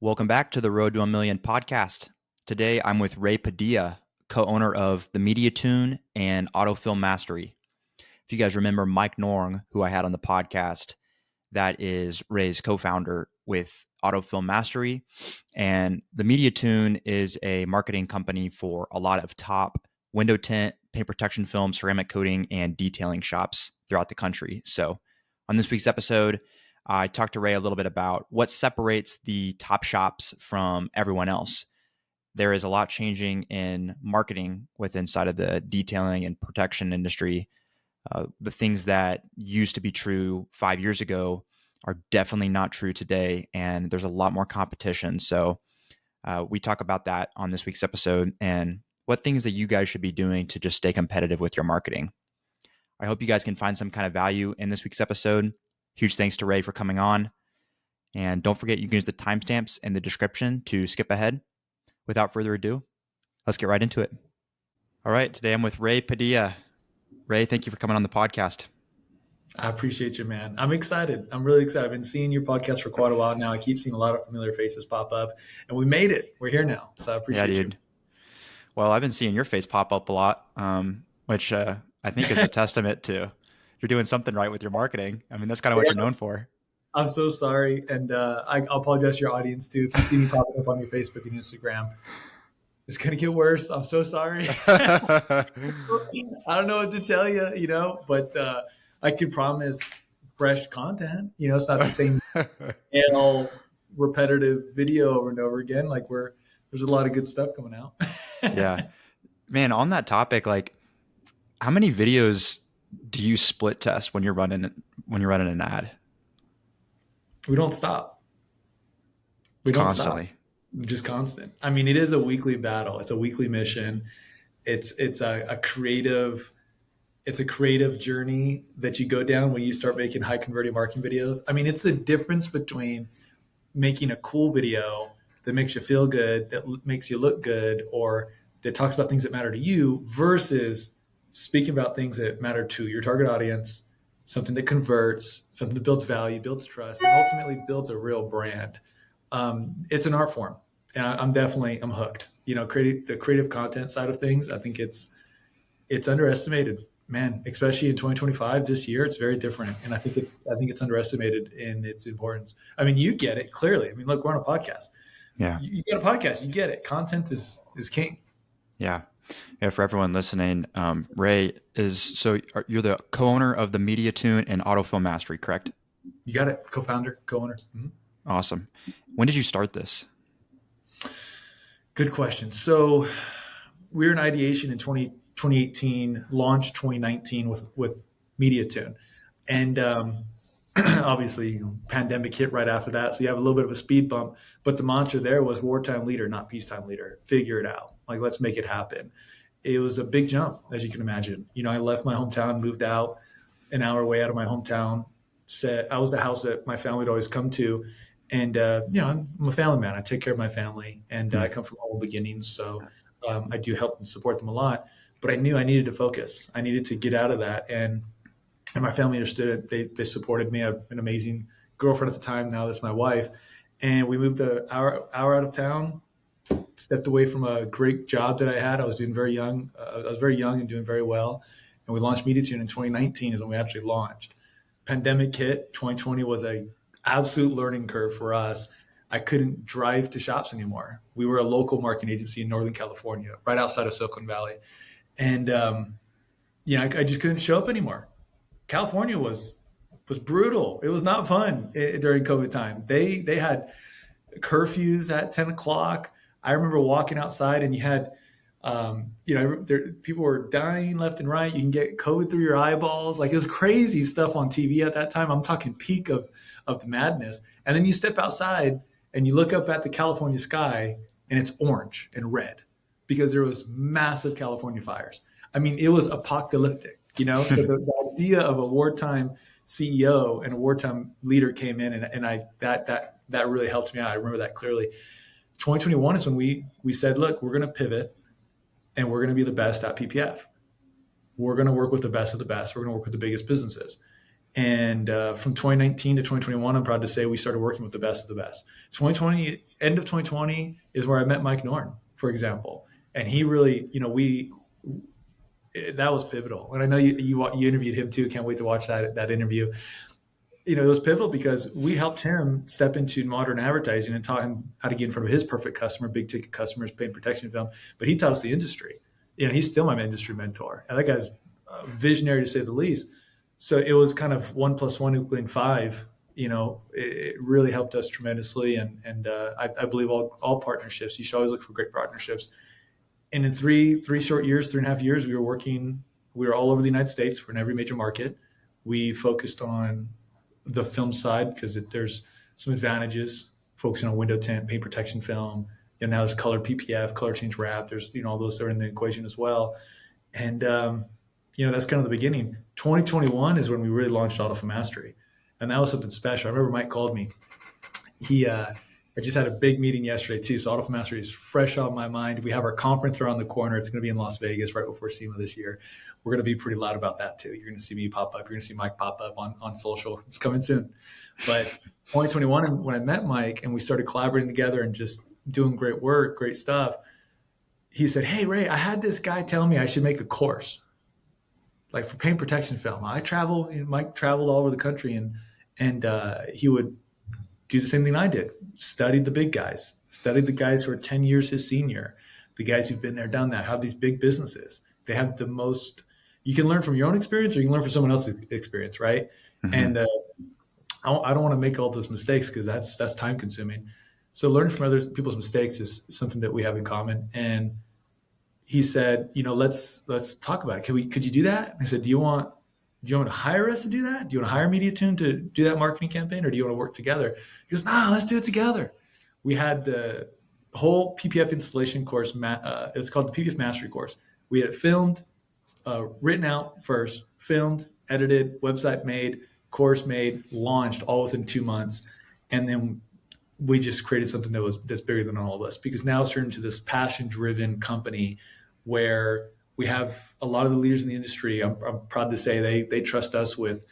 Welcome back to the Road to a Million podcast. Today I'm with Ray Padilla, co-owner of the Media Tune and Autofilm Mastery. If you guys remember Mike Norng, who I had on the podcast, that is Ray's co-founder with Autofilm Mastery. And the Media Tune is a marketing company for a lot of top window tint, paint protection film, ceramic coating, and detailing shops throughout the country. So on this week's episode, I talked to Ray a little bit about what separates the top shops from everyone else. There is a lot changing in marketing within inside of the detailing and protection industry. The things that used to be true 5 years ago are definitely not true today, and there's a lot more competition. So we talk about that on this week's episode and what things that you guys should be doing to just stay competitive with your marketing. I hope you guys can find some kind of value in this week's episode. Huge thanks to Ray for coming on. And don't forget, you can use the timestamps in the description to skip ahead. Without further ado, let's get right into it. All right, today I'm with Ray Padilla. Ray, thank you for coming on the podcast. I appreciate you, man. I'm excited. I'm really excited. I've been seeing your podcast for quite a while now. I keep seeing a lot of familiar faces pop up, and we made it. We're here now, so I appreciate you. Well, I've been seeing your face pop up a lot, which I think is a testament to you're doing something right with your marketing. I mean, that's kind of what you're known for. I'm so sorry, and I apologize to your audience too. If you see me popping up on your Facebook and Instagram, it's going to get worse. I'm so sorry. I don't know what to tell you, but I can promise fresh content. It's not the same repetitive video over and over again. There's a lot of good stuff coming out. Yeah, man, on that topic, how many videos do you split test when you're running an ad? We don't stop. Constantly. Just constant. I mean, it is a weekly battle. It's a weekly mission. It's a creative journey that you go down when you start making high converting marketing videos. I mean, it's the difference between making a cool video that makes you feel good, that makes you look good, or that talks about things that matter to you versus speaking about things that matter to your target audience, something that converts, something that builds value, builds trust, and ultimately builds a real brand. It's an art form, and I'm hooked. The creative content side of things, I think it's underestimated, man. Especially in 2025, this year, it's very different, and I think it's underestimated in its importance. I mean, you get it clearly. I mean, look, we're on a podcast. Yeah, you get a podcast, you get it. Content is king. Yeah. Yeah, for everyone listening, Ray you're the co-owner of the Media Tune and Autofilm Mastery, correct? You got it. Co-founder, co-owner. Mm-hmm. Awesome. When did you start this? Good question. So we were in ideation in 2018, launched 2019 with Media Tune. And obviously, pandemic hit right after that. So you have a little bit of a speed bump. But the mantra there was wartime leader, not peacetime leader. Figure it out. Let's make it happen. It was a big jump, as you can imagine. I left my hometown, moved out an hour away out of my hometown. I was the house that my family would always come to. And, I'm a family man. I take care of my family, and I come from humble beginnings. So I do help and support them a lot. But I knew I needed to focus. I needed to get out of that. And my family understood it. They supported me. I have an amazing girlfriend at the time. Now that's my wife. And we moved an hour out of town, stepped away from a great job that I had. I was doing very young. I was very young and doing very well. And we launched Media Tune in 2019 is when we actually launched. Pandemic hit. 2020 was a absolute learning curve for us. I couldn't drive to shops anymore. We were a local marketing agency in Northern California, right outside of Silicon Valley. And, I just couldn't show up anymore. California was brutal. It was not fun during COVID time. They had curfews at 10 o'clock. I remember walking outside and you had, people were dying left and right. You can get COVID through your eyeballs. It was crazy stuff on TV at that time. I'm talking peak of the madness. And then you step outside and you look up at the California sky and it's orange and red because there was massive California fires. I mean, it was apocalyptic, So the idea of a wartime CEO and a wartime leader came in and that really helped me out. I remember that clearly. 2021 is when we said, look, we're going to pivot and we're going to be the best at PPF. We're going to work with the best of the best. We're going to work with the biggest businesses. And from 2019 to 2021, I'm proud to say we started working with the best of the best. 2020, end of 2020 is where I met Mike Norn, for example. And he really, that was pivotal. And I know you interviewed him too. Can't wait to watch that interview. It was pivotal because we helped him step into modern advertising and taught him how to get in front of his perfect customer, big ticket customers, paint protection film. But he taught us the industry. He's still my industry mentor. And that guy's visionary to say the least. So it was kind of 1+1 equaling 5. It really helped us tremendously. And I believe all partnerships, you should always look for great partnerships. And in three short years, 3.5 years, we were all over the United States. We're in every major market. We focused on the film side because there's some advantages focusing on window tint, paint protection film. Now there's color PPF, color change wrap. There's all those are in the equation as well. And that's kind of the beginning. 2021 is when we really launched AutoFilm Mastery, and that was something special. I remember Mike called me. I just had a big meeting yesterday too, so AutoFilm Mastery is fresh on my mind. We have our conference around the corner. It's going to be in Las Vegas right before SEMA this year. We're going to be pretty loud about that too. You're going to see me pop up. You're going to see Mike pop up on social. It's coming soon. But 2021, when I met Mike and we started collaborating together and just doing great work, great stuff, he said, "Hey Ray, I had this guy tell me I should make a course, like for paint protection film. Mike traveled all over the country, and he would do the same thing I did. Studied the big guys, studied the guys who are 10 years his senior, the guys who've been there, done that, have these big businesses. They have the most, you can learn from your own experience or you can learn from someone else's experience, right? Mm-hmm. And I don't want to make all those mistakes because that's time consuming. So learning from other people's mistakes is something that we have in common. And he said, let's talk about it. Could you do that? And I said, do you want to hire us to do that? Do you want to hire Media Tune to do that marketing campaign, or do you want to work together? He goes, nah, let's do it together. We had the whole PPF installation course. It was called the PPF Mastery course. We had it filmed, written out first, filmed, edited, website made, course made, launched all within 2 months. And then we just created something that's bigger than all of us, because now it's turned into this passion-driven company where we have a lot of the leaders in the industry. I'm proud to say they trust us with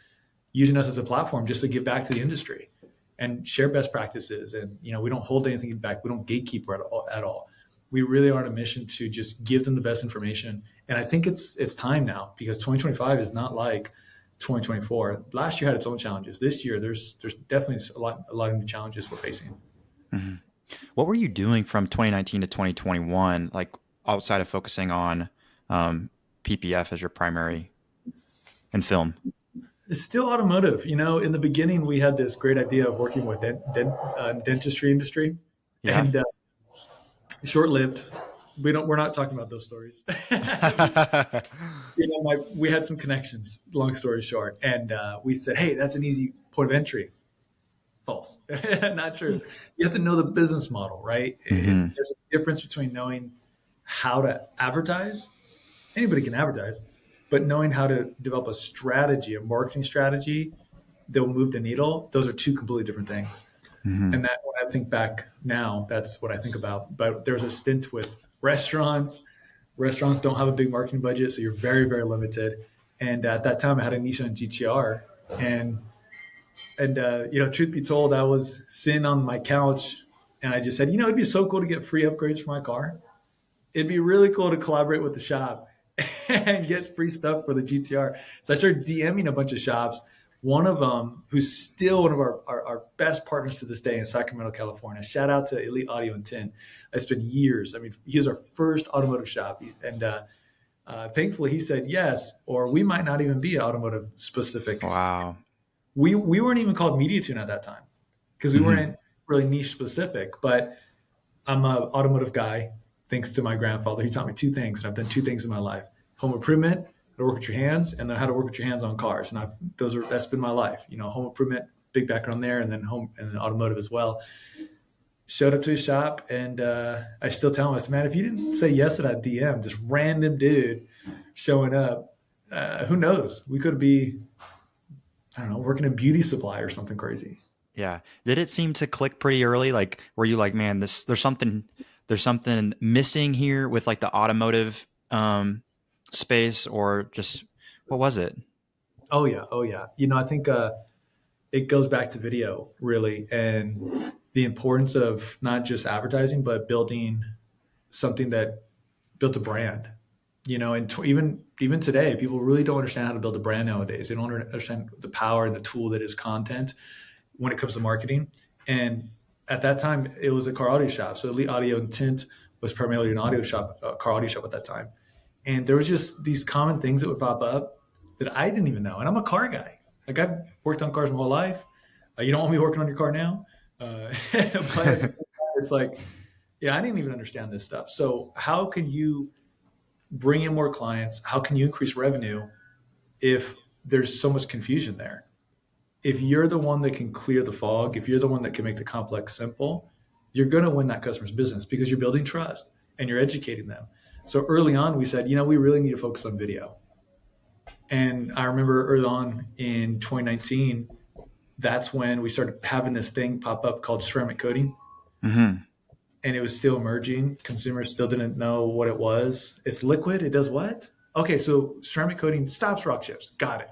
using us as a platform just to give back to the industry and share best practices. And, we don't hold anything back. We don't gatekeep at all. We really are on a mission to just give them the best information. And I think it's time now, because 2025 is not like 2024. Last year had its own challenges. This year, there's definitely a lot of new challenges we're facing. Mm-hmm. What were you doing from 2019 to 2021, like outside of focusing on PPF as your primary and film? It's still automotive. In the beginning, we had this great idea of working with dentistry industry, yeah. And short-lived. We're not talking about those stories. We had some connections, long story short, and we said, hey, that's an easy point of entry. False. Not true. You have to know the business model, right? Mm-hmm. There's a difference between knowing how to advertise. Anybody can advertise, but knowing how to develop a marketing strategy that will move the needle, those are two completely different things. Mm-hmm. And that, when I think back now, that's what I think about. But there's a stint with restaurants. Restaurants don't have a big marketing budget, so you're very, very limited. And at that time, I had a Nissan GTR, and truth be told, I was sitting on my couch, and I just said, it'd be so cool to get free upgrades for my car. It'd be really cool to collaborate with the shop and get free stuff for the GTR. So I started DMing a bunch of shops. One of them, who's still one of our best partners to this day in Sacramento, California. Shout out to Elite Audio and Tint. It's been years. I mean, he was our first automotive shop. And thankfully, he said yes, or we might not even be automotive specific. Wow. We weren't even called Media Tune at that time, because we weren't really niche specific. But I'm an automotive guy, thanks to my grandfather. He taught me two things, and I've done two things in my life: home improvement, how to work with your hands, and then how to work with your hands on cars. And that's been my life. Home improvement, big background there, and then automotive as well. Showed up to his shop, and I still tell him, I said, man, if you didn't say yes to that DM, just random dude showing up, who knows? We could be, I don't know, working in beauty supply or something crazy. Yeah. Did it seem to click pretty early? Like, were you like, man, there's something missing here with like the automotive space, or just what was it? Oh yeah, oh yeah. I think it goes back to video really, and the importance of not just advertising, but building something that built a brand. And even today, people really don't understand how to build a brand nowadays. They don't understand the power and the tool that is content when it comes to marketing. And at that time, it was a car audio shop. So Elite Audio and Tint was primarily an audio shop, a car audio shop at that time. And there was just these common things that would pop up that I didn't even know. And I'm a car guy. Like I've worked on cars my whole life. You don't want me working on your car now, but at the same time, it's like, yeah, I didn't even understand this stuff. So how can you bring in more clients? How can you increase revenue if there's so much confusion there? If you're the one that can clear the fog, if you're the one that can make the complex simple, you're going to win that customer's business because you're building trust and you're educating them. So early on, we said, we really need to focus on video. And I remember early on in 2019, that's when we started having this thing pop up called ceramic coating. Mm-hmm. And it was still emerging. Consumers still didn't know what it was. It's liquid. It does what? Okay, so ceramic coating stops rock chips. Got it.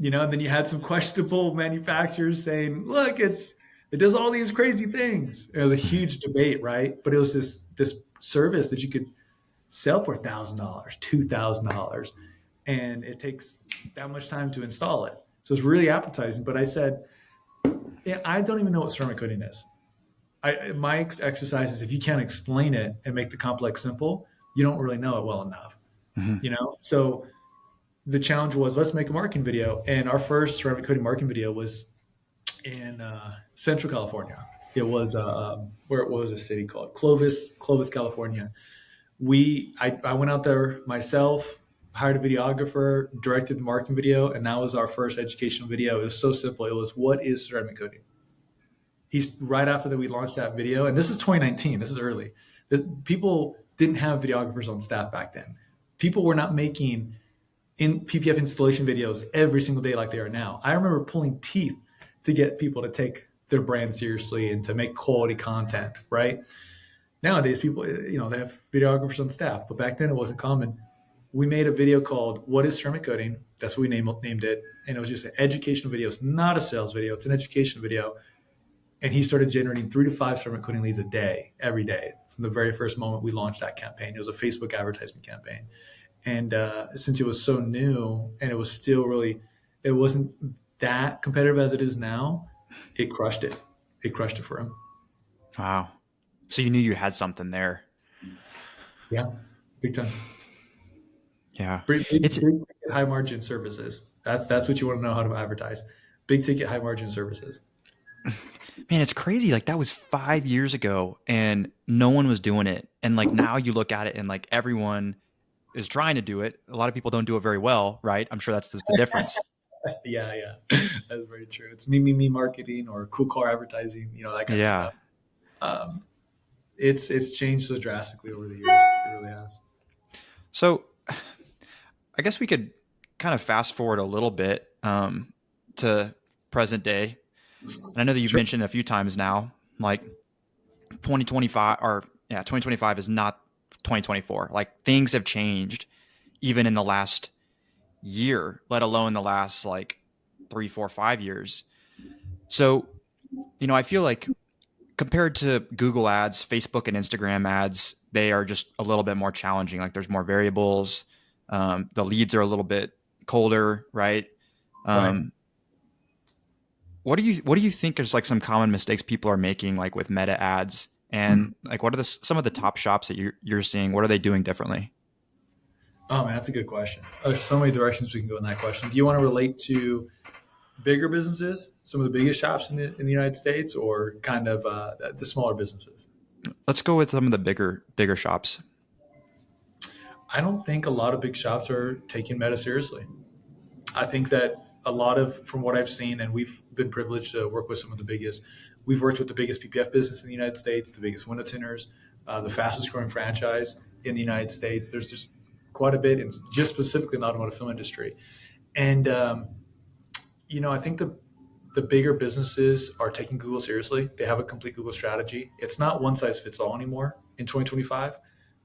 And then you had some questionable manufacturers saying, look, it does all these crazy things. It was a huge debate, right? But it was this service that you could sell for $1,000, $2,000, and it takes that much time to install it. So it's really appetizing. But I said, yeah, I don't even know what ceramic coating is. My exercise is if you can't explain it and make the complex simple, you don't really know it well enough. Mm-hmm. So the challenge was let's make a marketing video, and our first ceramic coating marketing video was in Central California. It was where it was a city called Clovis, California. I went out there myself, hired a videographer, directed the marketing video, and that was our first educational video. It was so simple. It was, what is ceramic coating? He's right after that we launched that video, and this is 2019. This is early. People didn't have videographers on staff back then. People were not making in PPF installation videos every single day like they are now. I remember pulling teeth to get people to take their brand seriously and to make quality content, right? Nowadays, people, they have videographers on staff, but back then it wasn't common. We made a video called What is Ceramic Coating? That's what we named it. And it was just an educational video. It's not a sales video. It's an education video. And he started generating 3 to 5 ceramic coating leads a day, every day, from the very first moment we launched that campaign. It was a Facebook advertisement campaign. And since it was so new and it was still really, it wasn't that competitive as it is now, it crushed it. It crushed it for him. Wow. So you knew you had something there. Yeah, big time. Yeah. Big It's ticket, high margin services. That's what you want to know how to advertise. Big ticket, high margin services. Man, it's crazy. Like that was 5 years ago and no one was doing it. And like now you look at it and like everyone is trying to do it. A lot of people don't do it very well, right? I'm sure that's the difference. Yeah, that's very true. It's me marketing or cool car advertising, that kind of Yeah. stuff. Um, it's changed so drastically over the years. It really has. So I guess we could kind of fast forward a little bit to present day. And I know that you've Sure. mentioned a few times now, like 2025 or yeah, 2025 is not 2024. Like things have changed even in the last year, let alone the last like 3, 4, 5 years. So, I feel like compared to Google ads, Facebook and Instagram ads, they are just a little bit more challenging. Like there's more variables. The leads are a little bit colder, right? Right. Um, what do you think is like some common mistakes people are making like with meta ads, and like what are some of the top shops that you're seeing? What are they doing differently? Oh man, that's a good question. There's so many directions we can go in that question. Do you want to relate to bigger businesses, some of the biggest shops in the United States, or kind of the smaller businesses? Let's go with some of the bigger shops. I don't think a lot of big shops are taking meta seriously. I think that a lot of, from what I've seen, and we've been privileged to work with some of the biggest, we've worked with the biggest PPF business in the United States, the biggest window tiners, the fastest growing franchise in the United States. There's just quite a bit, and just specifically in the automotive film industry. And, I think the bigger businesses are taking Google seriously. They have a complete Google strategy. It's not one size fits all anymore in 2025.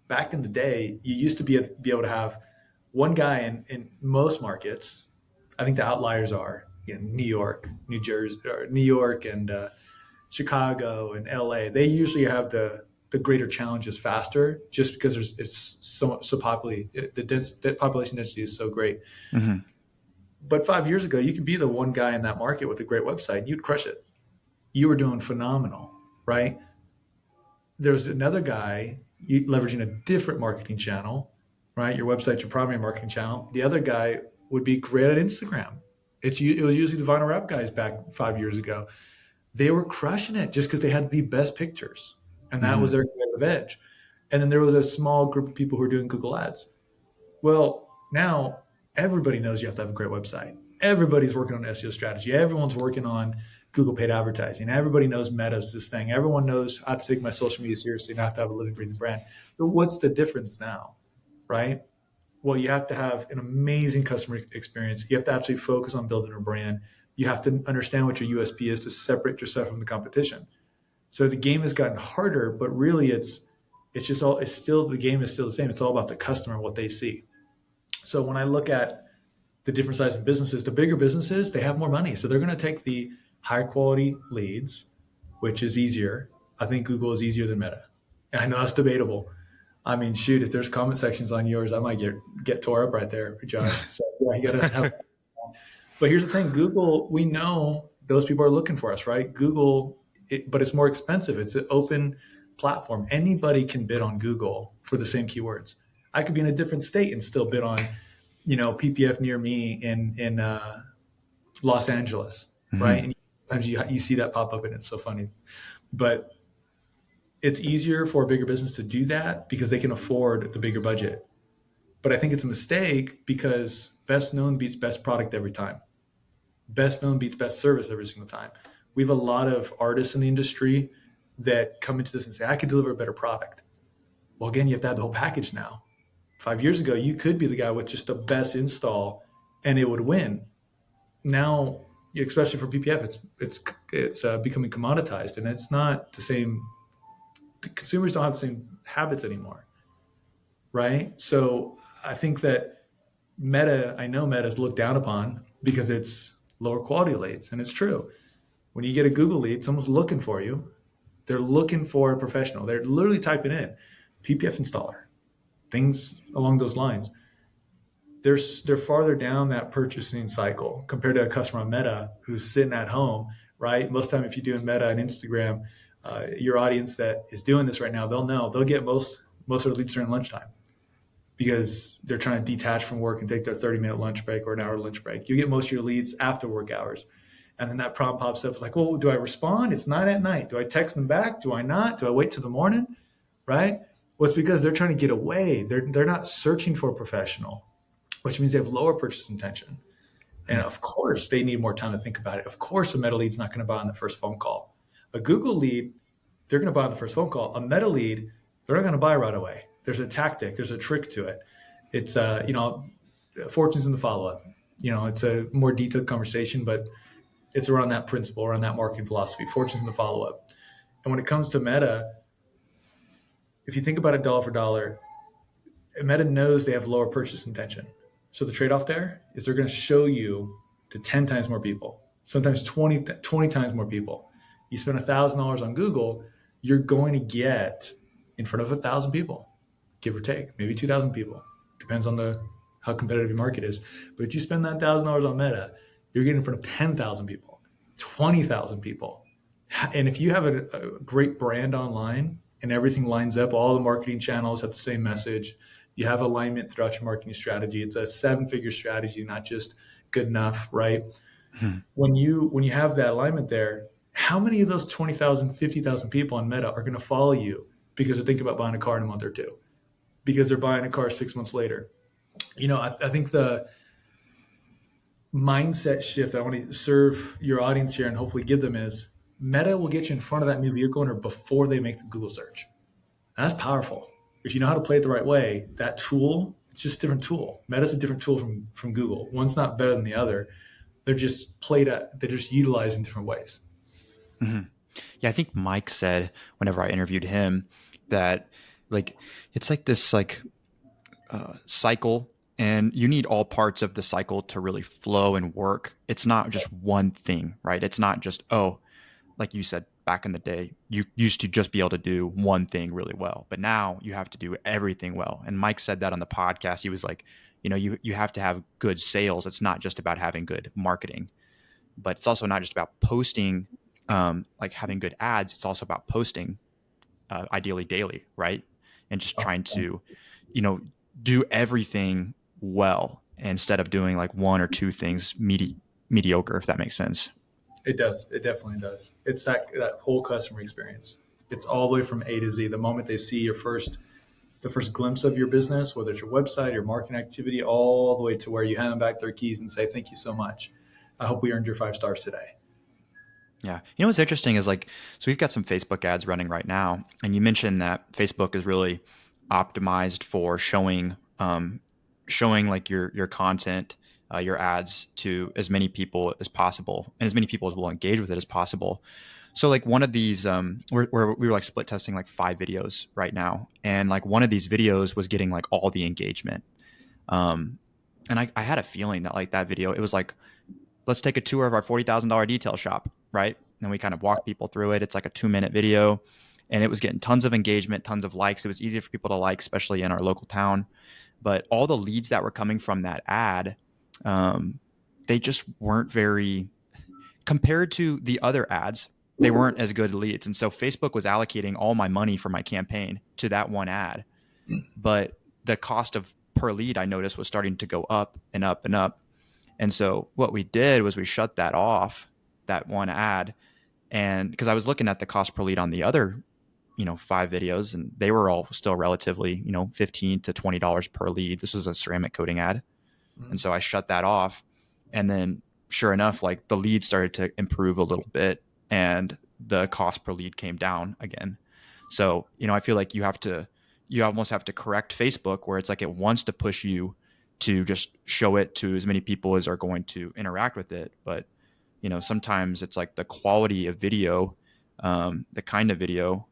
Back in the day, you used to be able to have one guy in most markets I think the outliers are New York, New Jersey, or New York, and Chicago and LA. They usually have the greater challenges faster, just because it's so popular. The population density is so great. Mm-hmm. But 5 years ago, you could be the one guy in that market with a great website. You'd crush it. You were doing phenomenal, right? There's another guy leveraging a different marketing channel, right? Your website's your primary marketing channel. The other guy would be great at Instagram. It was usually the vinyl rap guys back 5 years ago. They were crushing it just because they had the best pictures, and that was Mm-hmm. their competitive edge. And then there was a small group of people who were doing Google Ads. Well, now everybody knows you have to have a great website. Everybody's working on SEO strategy. Everyone's working on Google paid advertising. Everybody knows Meta's this thing. Everyone knows I have to take my social media seriously and I have to have a living, breathing brand. So what's the difference now, right? Well, you have to have an amazing customer experience. You have to actually focus on building a brand. You have to understand what your USP is to separate yourself from the competition. So the game has gotten harder, but really it's still the game is still the same. It's all about the customer and what they see. So when I look at the different sizes of businesses, the bigger businesses, they have more money. So they're going to take the higher quality leads, which is easier. I think Google is easier than Meta. And I know that's debatable. I mean, shoot, if there's comment sections on yours, I might get tore up right there, Josh. So yeah, you gotta have. But here's the thing: Google, we know those people are looking for us, right? Google, but it's more expensive. It's an open platform. Anybody can bid on Google for the same keywords. I could be in a different state and still bid on, PPF near me in Los Angeles, right? Mm-hmm. And sometimes you see that pop up, and it's so funny. But it's easier for a bigger business to do that because they can afford the bigger budget. But I think it's a mistake because best known beats best product every time. Best known beats best service every single time. We have a lot of artists in the industry that come into this and say, I could deliver a better product. Well, again, you have to have the whole package now. 5 years ago, you could be the guy with just the best install and it would win. Now, especially for PPF, it's becoming commoditized, and it's not the same. The consumers don't have the same habits anymore, right? So I think that I know Meta is looked down upon because it's lower quality leads, and it's true. When you get a Google lead, someone's looking for you. They're looking for a professional. They're literally typing in PPF installer, things along those lines. They're farther down that purchasing cycle compared to a customer on Meta who's sitting at home, right? Most time, if you're doing Meta and Instagram, your audience that is doing this right now, they'll get most of their leads during lunchtime because they're trying to detach from work and take their 30-minute lunch break or an hour lunch break. You get most of your leads after work hours. And then that prompt pops up. It's like, well, do I respond? It's not at night. Do I text them back? Do I not? Do I wait till the morning? Right? Well, it's because they're trying to get away. They're not searching for a professional, which means they have lower purchase intention. And of course, they need more time to think about it. Of course, a Meta lead's not going to buy on the first phone call. A Google lead, they're going to buy on the first phone call. A Meta lead, they're not going to buy right away. There's a tactic. There's a trick to it. It's, fortune's in the follow-up. It's a more detailed conversation, but it's around that principle, around that marketing philosophy. Fortune's in the follow-up. And when it comes to Meta, if you think about it dollar for dollar, Meta knows they have lower purchase intention. So the trade-off there is they're going to show you to 10 times more people, sometimes 20 times more people. You spend $1,000 on Google, you're going to get in front of 1,000 people, give or take, maybe 2,000 people. Depends on how competitive your market is. But if you spend that $1,000 on Meta, you're getting in front of 10,000 people, 20,000 people. And if you have a great brand online and everything lines up, all the marketing channels have the same message, you have alignment throughout your marketing strategy. It's a 7-figure strategy, not just good enough, right? Mm-hmm. When you have that alignment there, how many of those 20,000, 50,000 people on Meta are going to follow you because they're thinking about buying a car in a month or two, because they're buying a car 6 months later? I think the mindset shift I want to serve your audience here and hopefully give them is Meta will get you in front of that new vehicle owner before they make the Google search. And that's powerful. If you know how to play it the right way, that tool, it's just a different tool. Meta's a different tool from Google. One's not better than the other. They're just they're just utilized in different ways. Mm-hmm. Yeah, I think Mike said whenever I interviewed him that like it's like this cycle And you need all parts of the cycle to really flow and work. It's not just one thing, right? It's not just, oh, like you said, back in the day, you used to just be able to do one thing really well, but now you have to do everything well. And Mike said that on the podcast. He was like, you have to have good sales. It's not just about having good marketing, but it's also not just about posting, like having good ads. It's also about posting, ideally daily, right? And just trying to, you know, do everything well instead of doing like one or two things mediocre, if that makes sense. It does. It definitely does. It's that whole customer experience. It's all the way from A to Z. The moment they see the first glimpse of your business, whether it's your website, your marketing activity, all the way to where you hand them back their keys and say, "Thank you so much. I hope we earned your 5 stars today." Yeah. You know what's interesting is like, so we've got some Facebook ads running right now, and you mentioned that Facebook is really optimized for showing like your content, your ads to as many people as possible, and as many people as will engage with it as possible. So like one of these, we were like split testing like 5 videos right now, and like one of these videos was getting like all the engagement. Um, and I had a feeling that like that video, it was like, let's take a tour of our $40,000 detail shop, right? And we kind of walk people through it. It's like a 2-minute video, and it was getting tons of engagement, tons of likes. It was easy for people to like, especially in our local town. But all the leads that were coming from that ad, um, they just weren't very, compared to the other ads, they weren't as good leads. And so Facebook was allocating all my money for my campaign to that one ad. But the cost of per lead, I noticed, was starting to go up and up and up. And so what we did was we shut that off, that one ad. And because I was looking at the cost per lead on the other, 5 videos, and they were all still relatively, $15 to $20 per lead. This was a ceramic coating ad. And so I shut that off. And then sure enough, like the lead started to improve a little bit and the cost per lead came down again. So, I feel like you almost have to correct Facebook where it's like it wants to push you to just show it to as many people as are going to interact with it. But, sometimes it's like the quality of video, the kind of video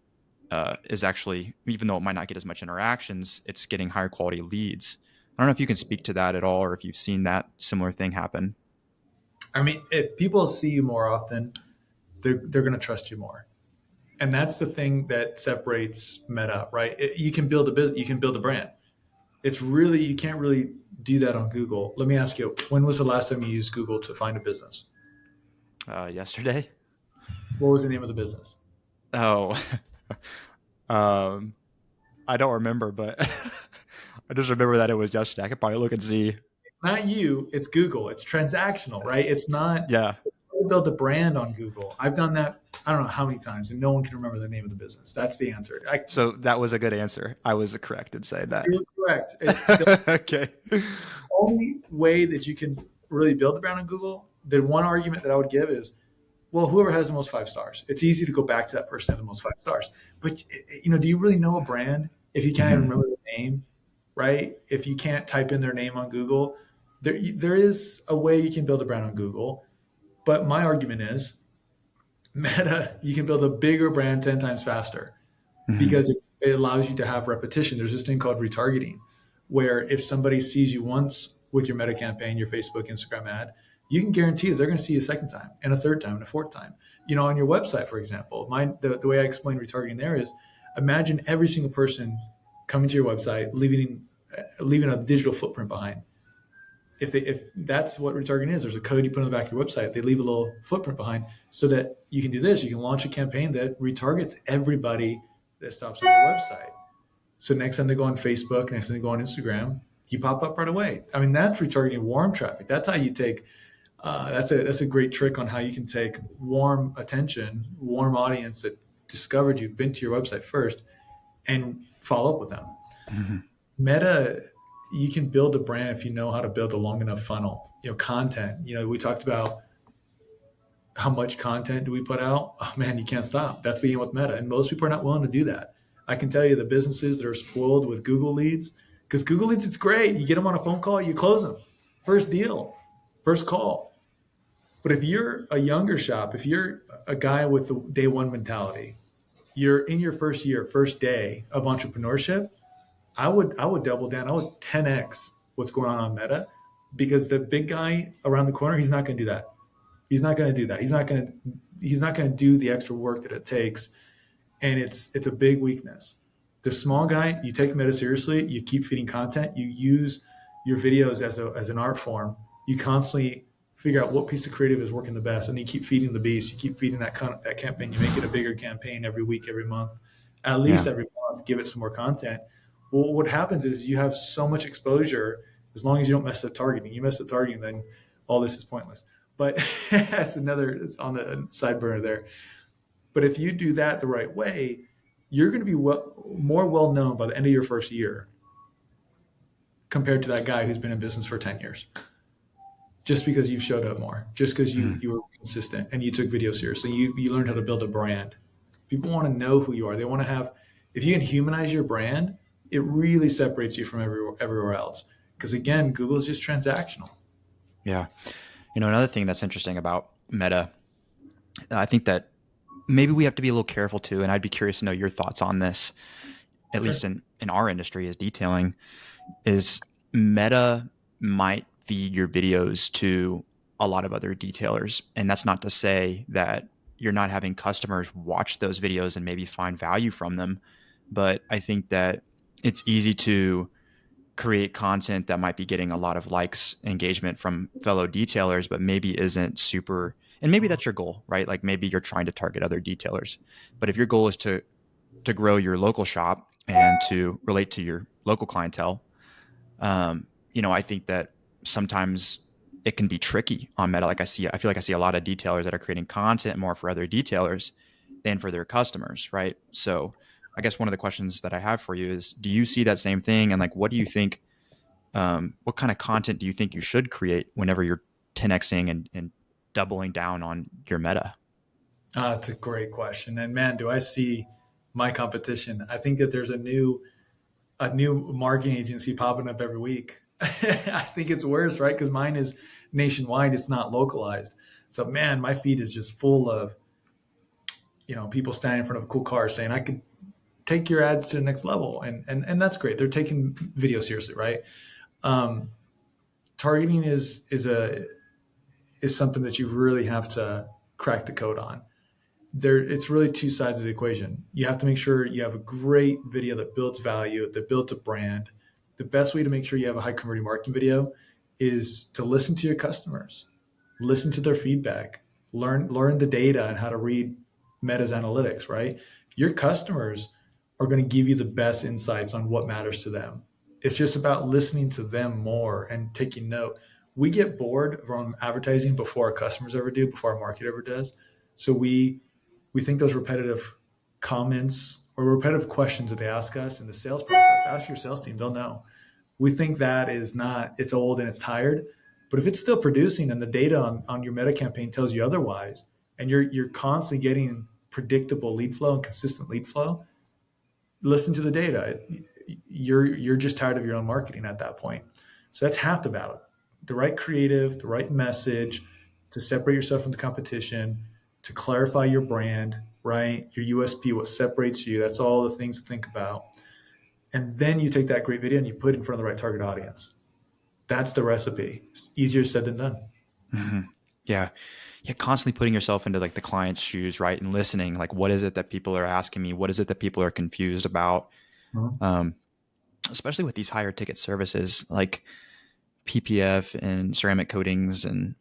is actually, even though it might not get as much interactions, it's getting higher quality leads. I don't know if you can speak to that at all, or if you've seen that similar thing happen. I mean, if people see you more often, they're going to trust you more. And that's the thing that separates Meta, right? You can build a business, you can build a brand. It's really, you can't really do that on Google. Let me ask you, when was the last time you used Google to find a business? Yesterday. What was the name of the business? Oh, um, I don't remember, but I just remember that it was yesterday. I could probably look and see. Not you, it's Google. It's transactional, right? It's not Yeah. build a brand on Google. I've done that, I don't know how many times, and no one can remember the name of the business. That's the answer. So that was a good answer. I was correct in saying that. You're correct. It's the Okay. only way that you can really build a brand on Google. The one argument that I would give is, well, whoever has the most 5 stars, it's easy to go back to that person who has the most 5 stars. But do you really know a brand if you can't even remember the name, right? If you can't type in their name on Google, there is a way you can build a brand on Google. But my argument is, Meta, you can build a bigger brand 10 times faster because it allows you to have repetition. There's this thing called retargeting, where if somebody sees you once with your Meta campaign, your Facebook, Instagram ad, you can guarantee that they're going to see you a second time and a third time and a fourth time. On your website, for example, the way I explain retargeting there is, imagine every single person coming to your website, leaving a digital footprint behind. If that's what retargeting is, there's a code you put on the back of your website. They leave a little footprint behind so that you can do this. You can launch a campaign that retargets everybody that stops on your website. So next time they go on Facebook, next time they go on Instagram, you pop up right away. I mean, that's retargeting warm traffic. That's how you take. That's a great trick on how you can take warm attention, warm audience that discovered you, been to your website first, and follow up with them. Mm-hmm. Meta, you can build a brand if you know how to build a long enough funnel. Content. We talked about how much content do we put out. Oh man, you can't stop. That's the game with Meta, and most people are not willing to do that. I can tell you the businesses that are spoiled with Google leads, because Google leads, it's great. You get them on a phone call, you close them. First deal, first call. But if you're a younger shop, if you're a guy with the day one mentality, you're in your first year, first day of entrepreneurship, I would double down. I would 10x what's going on Meta, because the big guy around the corner, he's not going to do that. He's not going to do that. He's not going to do the extra work that it takes, and it's a big weakness. The small guy, you take Meta seriously. You keep feeding content. You use your videos as an art form. You constantly figure out what piece of creative is working the best, and you keep feeding the beast. You keep feeding that campaign. You make it a bigger campaign every week, every month, at least Yeah. every month. Give it some more content. Well, what happens is you have so much exposure. As long as you don't mess up targeting, you mess up targeting, then all this is pointless. But it's on the side burner there. But if you do that the right way, you're going to be more well known by the end of your first year compared to that guy who's been in business for 10 years. Just because you've showed up more, just because you were consistent and you took video seriously, you learned how to build a brand. People want to know who you are. They want to have, if you can humanize your brand, it really separates you from everywhere else. Because again, Google is just transactional. Yeah. Another thing that's interesting about Meta, I think that maybe we have to be a little careful too. And I'd be curious to know your thoughts on this, at least in our industry as detailing, is Meta might feed your videos to a lot of other detailers. And that's not to say that you're not having customers watch those videos and maybe find value from them. But I think that it's easy to create content that might be getting a lot of likes, engagement from fellow detailers, but maybe isn't super. And maybe that's your goal, right? Like maybe you're trying to target other detailers. But if your goal is to grow your local shop and to relate to your local clientele, I think that sometimes it can be tricky on Meta. Like I feel like I see a lot of detailers that are creating content more for other detailers than for their customers, right? So I guess one of the questions that I have for you is, do you see that same thing? And like, what do you think, what kind of content do you think you should create whenever you're 10Xing and doubling down on your Meta? It's a great question. And man, do I see my competition. I think that there's a new marketing agency popping up every week. I think it's worse, right? Because mine is nationwide; it's not localized. So, man, my feed is just full of people standing in front of a cool car saying, "I could take your ads to the next level," and that's great. They're taking video seriously, right? Um, Targeting is something that you really have to crack the code on. It's really two sides of the equation. You have to make sure you have a great video that builds value, that builds a brand. The best way to make sure you have a high converting marketing video is to listen to your customers, listen to their feedback, learn the data and how to read Meta's analytics, right? Your customers are going to give you the best insights on what matters to them. It's just about listening to them more and taking note. We get bored from advertising before our customers ever do, before our market ever does. So we think those repetitive comments or repetitive questions that they ask us in the sales process, ask your sales team, they'll know. We think that is not, it's old and it's tired. But if it's still producing and the data on your Meta campaign tells you otherwise, and you're constantly getting predictable lead flow and consistent lead flow, listen to the data. You're just tired of your own marketing at that point. So that's half the battle. The right creative, the right message to separate yourself from the competition, to clarify your brand, right? Your USP, what separates you. That's all the things to think about. And then you take that great video and you put it in front of the right target audience. That's the recipe. It's easier said than done. Mm-hmm. Yeah. Yeah. Constantly putting yourself into like the client's shoes, right? And listening, like, what is it that people are asking me? What is it that people are confused about? Mhm. Um, Especially with these higher ticket services like PPF and ceramic coatings and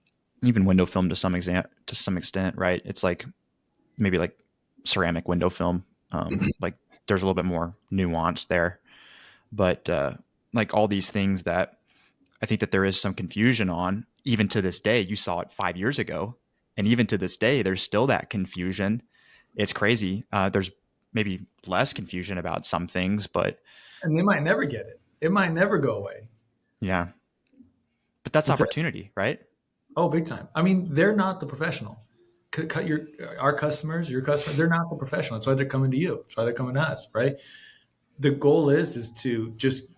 even window film to some extent, right? It's like maybe like ceramic window film. Like there's a little bit more nuance there, but like all these things that I think that there is some confusion on, even to this day. You saw it 5 years ago, and even to this day, there's still that confusion. It's crazy. There's maybe less confusion about some things, but And they might never get it. It might never go away. yeah, but that's What's that? opportunity, right? Oh, big time. I mean, they're not the professional. Cut our customers, your customers, they're not the professional. That's why they're coming to you. That's why they're coming to us, right? The goal is to just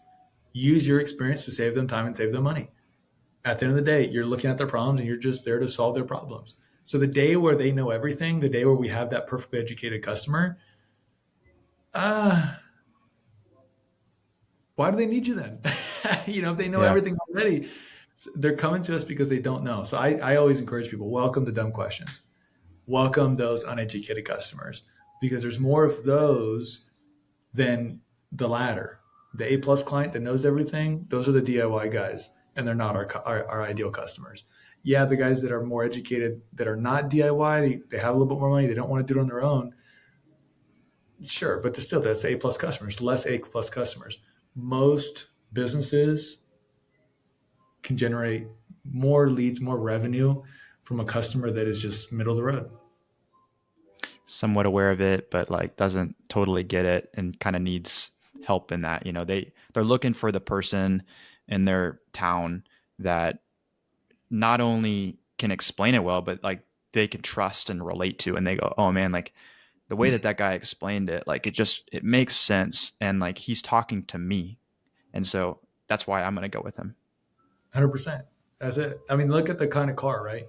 use your experience to save them time and save them money. At the end of the day, you're looking at their problems and you're just there to solve their problems. So the day where they know everything, the day where we have that perfectly educated customer, uh, why do they need you then? If they know Yeah. everything already, they're coming to us because they don't know. So I always encourage people, welcome the dumb questions. Welcome those uneducated customers, because there's more of those than the latter. The A+ client that knows everything, those are the DIY guys, and they're not our ideal customers. Yeah, the guys that are more educated, that are not DIY, they have a little bit more money, they don't want to do it on their own. Sure, but that's A+ customers, less A+ customers. Most businesses can generate more leads, more revenue from a customer that is just middle of the road. Somewhat aware of it, but like doesn't totally get it and kind of needs help in that. They're looking for the person in their town that not only can explain it well, but like they can trust and relate to, and they go, oh man, like the way that guy explained it, like it makes sense, and like he's talking to me, and so that's why I'm gonna go with him. 100%. That's it. I mean, look at the kind of car, right?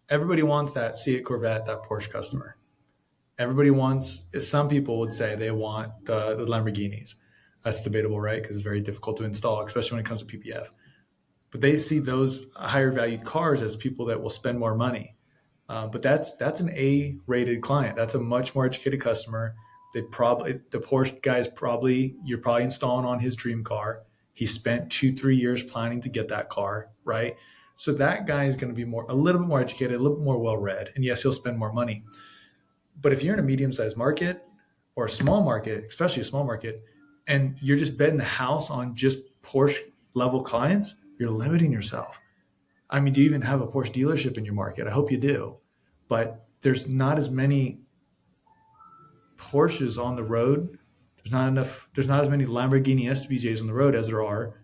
Everybody wants that Seat Corvette, that Porsche customer. Everybody wants, some people would say they want the Lamborghinis. That's debatable, right? Because it's very difficult to install, especially when it comes to PPF. But they see those higher valued cars as people that will spend more money. But that's an A-rated client. That's a much more educated customer. The Porsche guy's you're probably installing on his dream car. He spent 2-3 years planning to get that car, right? So that guy is going to be a little bit more educated, a little bit more well-read, and yes, he'll spend more money. But if you're in a medium-sized market or a small market, especially a small market, and you're just betting the house on just Porsche level clients, you're limiting yourself. I mean, do you even have a Porsche dealership in your market? I hope you do. But there's not as many Porsches on the road. There's not as many Lamborghini SVJs on the road as there are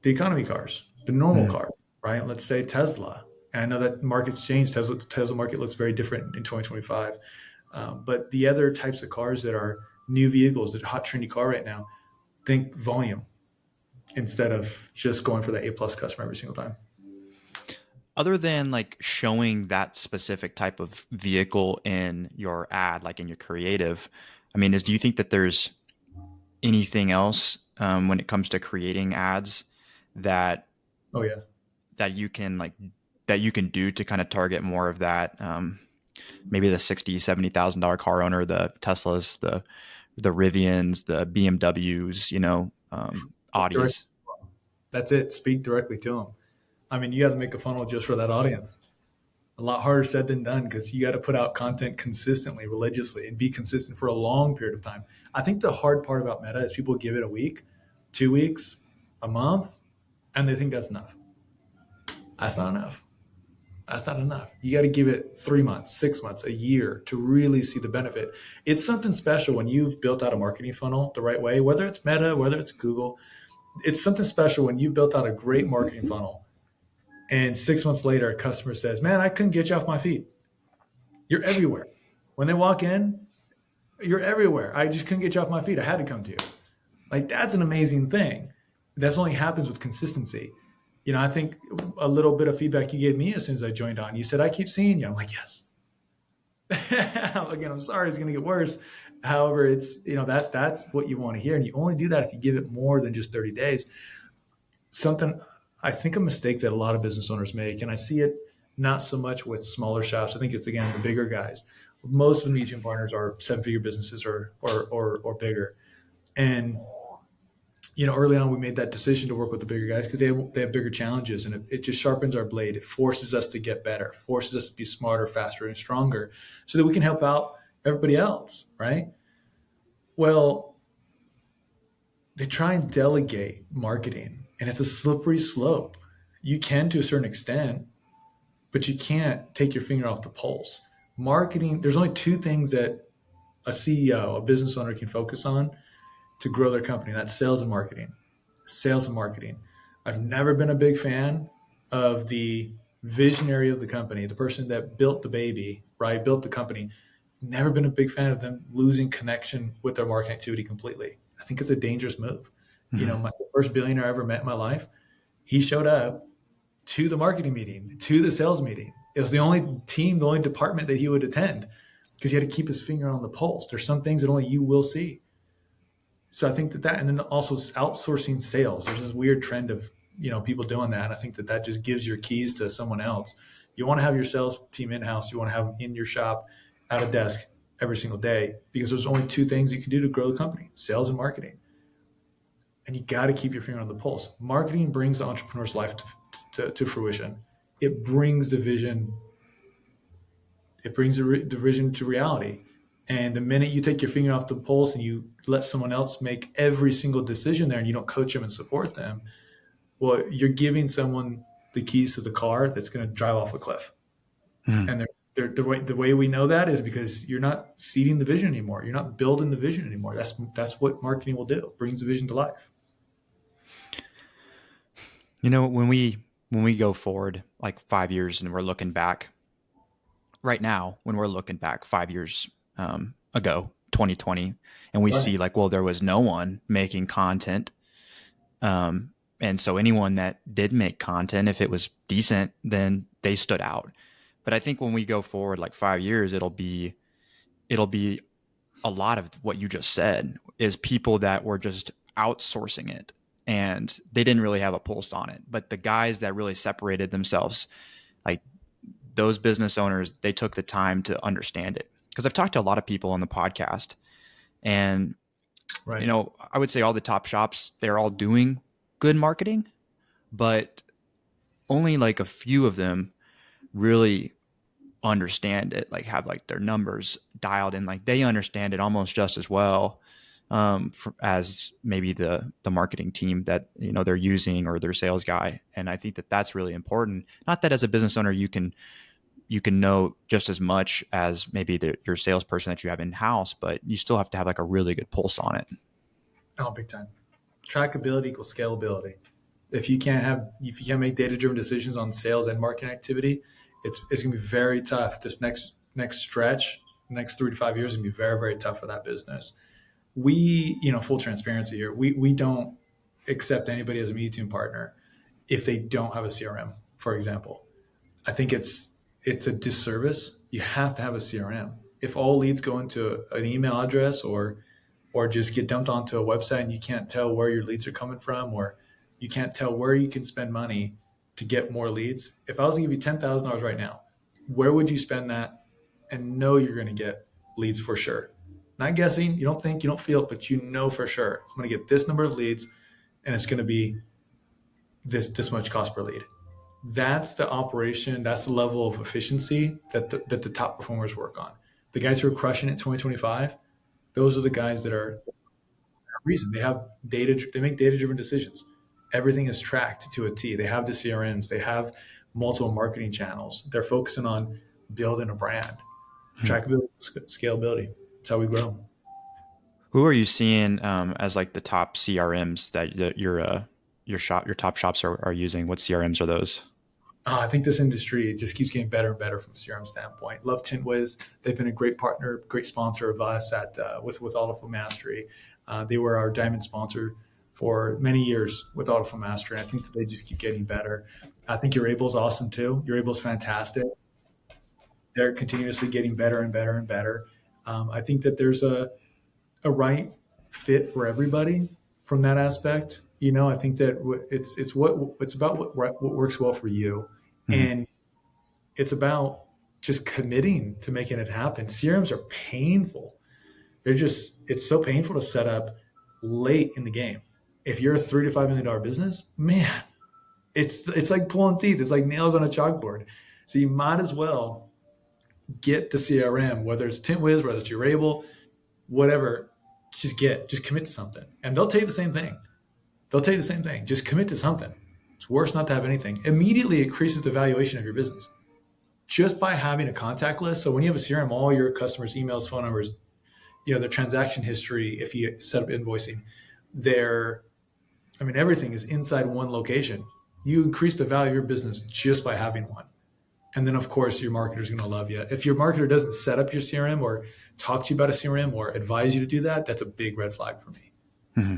the economy cars, the normal Hmm. car, right? Let's say Tesla. And I know that market's changed. Tesla market looks very different in 2025. But the other types of cars that are new vehicles, that are hot trendy car right now, think volume instead of just going for the A+ customer every single time. Other than like showing that specific type of vehicle in your ad, like in your creative, I mean, do you think that there's anything else when it comes to creating ads that Oh yeah. that you can like that you can do to kind of target more of that maybe the $60,000-$70,000 car owner, the Teslas, the Rivians, the BMWs, Direct. Audis. That's it. Speak directly to them. I mean, you got to make a funnel just for that audience. A lot harder said than done, because you got to put out content consistently, religiously, and be consistent for a long period of time. I think the hard part about Meta is people give it a week, 2 weeks, a month, and they think that's enough. That's not enough. That's not enough. You got to give it 3 months, 6 months, a year to really see the benefit. It's something special when you've built out a marketing funnel the right way, whether it's Meta, whether it's Google. It's something special when you built out a great marketing funnel, and 6 months later, a customer says, "Man, I couldn't get you off my feet. You're everywhere. When they walk in, you're everywhere. I just couldn't get you off my feet. I had to come to you." Like, that's an amazing thing. That's only happens with consistency. I think a little bit of feedback you gave me as soon as I joined on, you said, "I keep seeing you." I'm like, yes. Again, I'm sorry, it's going to get worse. However, that's what you want to hear. And you only do that if you give it more than just 30 days. Something, I think, a mistake that a lot of business owners make, and I see it not so much with smaller shops. I think it's, again, the bigger guys. Most of the medium partners are 7-figure businesses or bigger. And early on, we made that decision to work with the bigger guys because they have bigger challenges, and it just sharpens our blade. It forces us to get better, forces us to be smarter, faster, and stronger, so that we can help out everybody else, right? Well, they try and delegate marketing, and it's a slippery slope. You can, to a certain extent, but you can't take your finger off the pulse. Marketing, there's only two things that a CEO, a business owner, can focus on to grow their company. That's sales and marketing. Sales and marketing. I've never been a big fan of the visionary of the company, the person that built the baby, right? Built the company. Never been a big fan of them losing connection with their marketing activity completely. I think it's a dangerous move. Mhm. My first billionaire I ever met in my life, he showed up to the marketing meeting, to the sales meeting. It was the only team, the only department that he would attend, because he had to keep his finger on the pulse. There's some things that only you will see. So I think and then also outsourcing sales. There's this weird trend of people doing that. And I think that just gives your keys to someone else. You want to have your sales team in house. You want to have them in your shop, at a desk every single day, because there's only two things you can do to grow the company: sales and marketing. And you got to keep your finger on the pulse. Marketing brings the entrepreneur's life to fruition. It brings the vision. It brings the vision to reality. And the minute you take your finger off the pulse and you let someone else make every single decision there, and you don't coach them and support them, well, you're giving someone the keys to the car that's going to drive off a cliff. Mm. And the way we know that is because you're not seeding the vision anymore. You're not building the vision anymore. That's what marketing will do. It brings the vision to life. When we go forward like 5 years and we're looking back right now, when we're looking back 5 years ago, 2020, and we Right. see like, well, there was no one making content. And so anyone that did make content, if it was decent, then they stood out. But I think when we go forward like 5 years, it'll be a lot of what you just said is people that were just outsourcing it and they didn't really have a pulse on it. But the guys that really separated themselves, like those business owners, they took the time to understand it. Because I've talked to a lot of people on the podcast, and Right. I would say all the top shops, they're all doing good marketing, but only like a few of them really understand it, like have like their numbers dialed in, like they understand it almost just as well as maybe the marketing team that they're using or their sales guy. And I think that that's really important. Not that as a business owner you can know just as much as maybe your salesperson that you have in house, but you still have to have like a really good pulse on it. Oh, big time. Trackability equals scalability. If you can't make data driven decisions on sales and marketing activity, it's gonna be very tough. This next stretch, next 3 to 5 years, is gonna be very, very tough for that business. We, full transparency here, we don't accept anybody as a Media Tune partner if they don't have a CRM, for example. I think it's a disservice. You have to have a CRM. If all leads go into an email address or just get dumped onto a website and you can't tell where your leads are coming from, or you can't tell where you can spend money to get more leads. If I was to give you $10,000 right now, where would you spend that and know you're going to get leads for sure? Not guessing, you don't think, you don't feel it, but you know for sure, I'm going to get this number of leads and it's going to be this much cost per lead. That's the operation, that's the level of efficiency that the top performers work on. The guys who are crushing it 2025, those are the guys that are reason. They have data, they make data driven decisions. Everything is tracked to a T. They have the CRMs, they have multiple marketing channels. They're focusing on building a brand. Trackability, scalability. That's how we grow. Who are you seeing as like the top CRMs that your top shops are using? What CRMs are those? I think this industry just keeps getting better and better from a CRM standpoint. Love TintWiz. They've been a great partner, great sponsor of us with Autofill Mastery. They were our diamond sponsor for many years with Autofill Mastery. And I think that they just keep getting better. I think Your Able is awesome too. Your Able is fantastic. They're continuously getting better and better and better. I think that there's a right fit for everybody from that aspect. I think that it's about what works well for you, Mm-hmm. and it's about just committing to making it happen. CRMs are painful. It's so painful to set up late in the game. If you're a $3 to $5 million business, man, it's like pulling teeth. It's like nails on a chalkboard. So you might as well get the CRM, whether it's TintWiz, whether it's Your Able, whatever. Just commit to something, and they'll tell you the same thing. They'll tell you the same thing. Just commit to something. It's worse not to have anything. Immediately increases the valuation of your business just by having a contact list. So when you have a CRM, all your customers' emails, phone numbers, their transaction history, if you set up invoicing, everything is inside one location. You increase the value of your business just by having one. And then, of course, your marketer is going to love you. If your marketer doesn't set up your CRM or talk to you about a CRM or advise you to do that, that's a big red flag for me. Mm-hmm.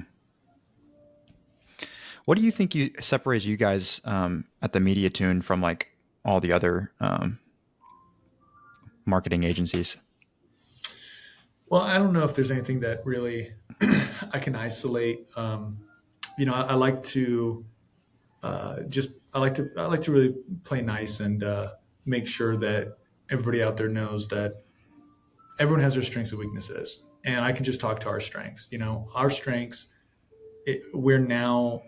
What do you think separates you guys at the Media Tune from like all the other marketing agencies? Well, I don't know if there's anything that really I can isolate. I like to I like to really play nice and make sure that everybody out there knows that everyone has their strengths and weaknesses, and I can just talk to our strengths. Our strengths. We're now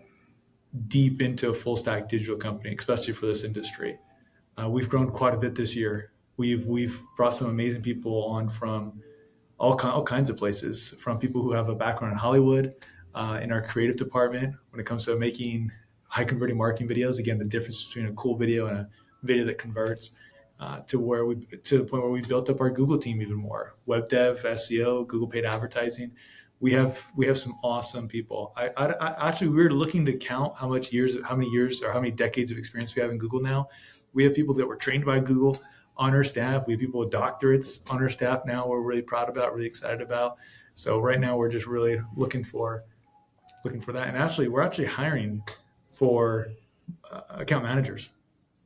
deep into a full stack digital company, especially for this industry. We've grown quite a bit this year. We've brought some amazing people on from all kinds of places, from people who have a background in Hollywood, in our creative department when it comes to making high converting marketing videos. Again, the difference between a cool video and a video that converts, to the point where we built up our Google team even more. Web dev, SEO, Google paid advertising. We have some awesome people. Actually, we were looking to count how many years, or how many decades of experience we have in Google now. We have people that were trained by Google on our staff. We have people with doctorates on our staff now. We're really proud about, really excited about. So right now we're just really looking for that. And actually, we're actually hiring for account managers.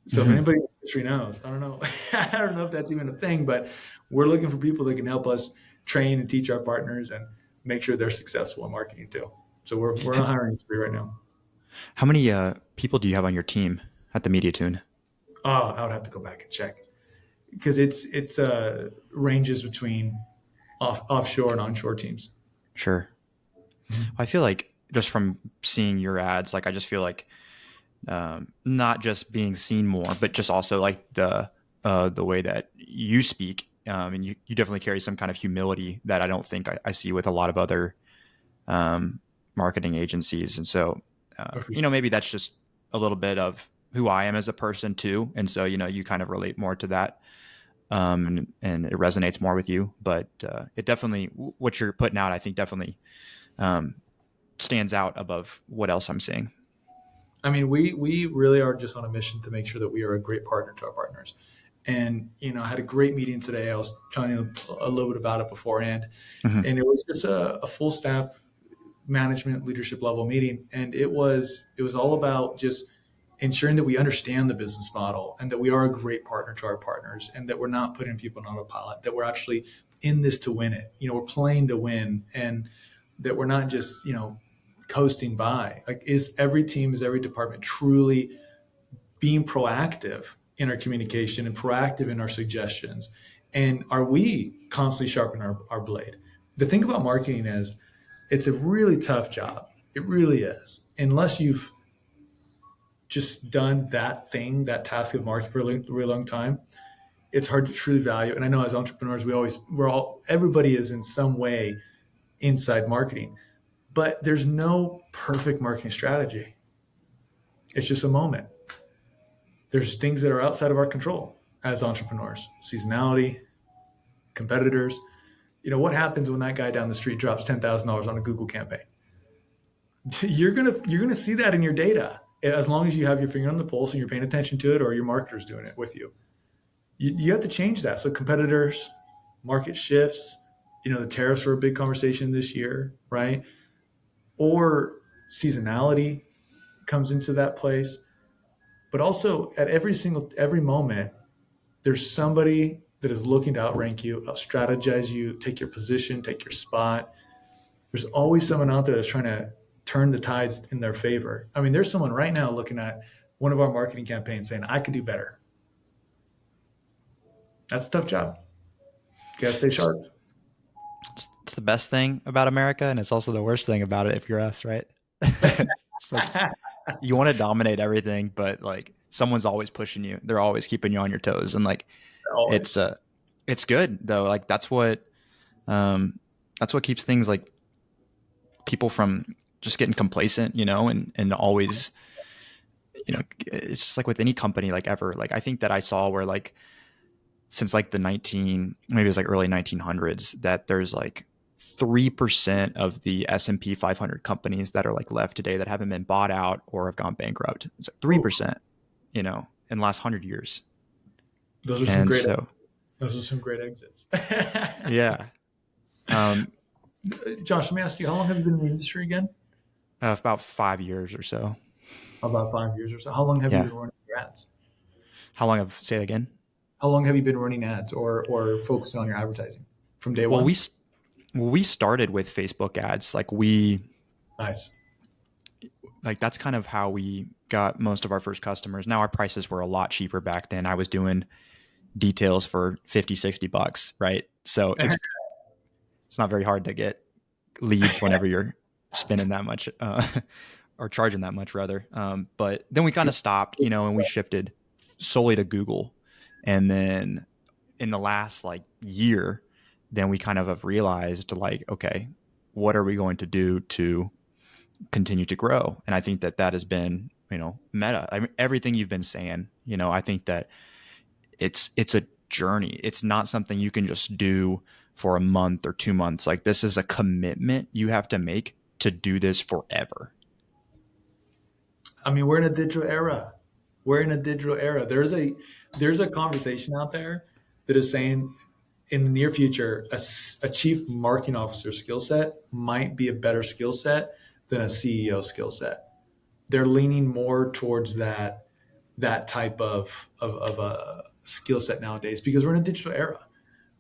So if Mm-hmm. anybody in the industry knows, I don't know, I don't know if that's even a thing, but we're looking for people that can help us train and teach our partners and make sure they're successful in marketing too. So we're on a hiring spree right now. How many people do you have on your team at the Media Tune? Oh, I would have to go back and check because it's ranges between offshore and onshore teams. Sure. Mhm. I feel like just from seeing your ads, like I just feel like not just being seen more, but just also like the way that you speak, and you definitely carry some kind of humility that I don't think I see with a lot of other um, marketing agencies. And so, Oh, for sure. maybe that's just a little bit of who I am as a person too. And so, you kind of relate more to that, and it resonates more with you. But it definitely, what you're putting out, I think definitely um, stands out above what else I'm seeing. I mean, we really are just on a mission to make sure that we are a great partner to our partners. And I had a great meeting today. I was telling you a little bit about it beforehand, Mm-hmm. and it was just a full staff management leadership level meeting, and it was all about just ensuring that we understand the business model and that we are a great partner to our partners and that we're not putting people on autopilot, that we're actually in this to win it. We're playing to win, and that we're not just coasting by. Like, is every department truly being proactive in our communication and proactive in our suggestions, and are we constantly sharpening our blade? The thing about marketing is it's a really tough job. It really is. Unless you've just done that task of marketing for a really, really long time, it's hard to truly value. And I know as entrepreneurs, everybody is in some way inside marketing, but there's no perfect marketing strategy. It's just a moment. There's things that are outside of our control as entrepreneurs: seasonality, competitors. What happens when that guy down the street drops $10,000 on a Google campaign? You're gonna see that in your data as long as you have your finger on the pulse and you're paying attention to it, or your marketer's doing it with you. You have to change that. So competitors, market shifts. The tariffs were a big conversation this year, right? Or seasonality comes into that place. But also at every moment, there's somebody that is looking to outrank you, out strategize you, take your position, take your spot. There's always someone out there that's trying to turn the tides in their favor. I mean, there's someone right now looking at one of our marketing campaigns saying, I could do better. That's a tough job. You gotta stay It's, sharp. it's the best thing about America, and it's also the worst thing about it if you're us, right? It's like you want to dominate everything, but like someone's always pushing you. They're always keeping you on your toes, and like it's Always. uh it's good though. Like um that's what keeps things like people from just getting complacent, and always, it's just like with any company, like ever. Like I think that I saw where like since like maybe it was like early 1900s, that there's like 3% of the S&P 500 companies that are like left today that haven't been bought out or have gone bankrupt. It's like Ooh, 3%, in the last 100 years. those are some And great. so, Those are some great exits. yeah, um, Josh, let me ask you, how long have you been in the industry again? about 5 years or so. About 5 years or so. How long have you Yeah. been running your ads? How long have, say that again? How long have you been running ads or focusing on your advertising from day Well, one? We started with Facebook ads. Nice. Like that's kind of how we got most of our first customers. Now our prices were a lot cheaper back then. I was doing details for 50, $60, right? So it's not very hard to get leads whenever you're spending that much or charging that much rather. But then we kind of stopped, and we shifted solely to Google. And then in the last like year, then we kind of have realized like, okay, what are we going to do to continue to grow? And I think that that has been, meta. I mean, everything you've been saying, I think that it's a journey. It's not something you can just do for a month or 2 months. Like this is a commitment you have to make to do this forever. I mean, we're in a digital era. We're in a digital era. There's a conversation out there that is saying in the near future, a chief marketing officer skill set might be a better skill set than a CEO skill set. They're leaning more towards that type of a skill set nowadays because we're in a digital era.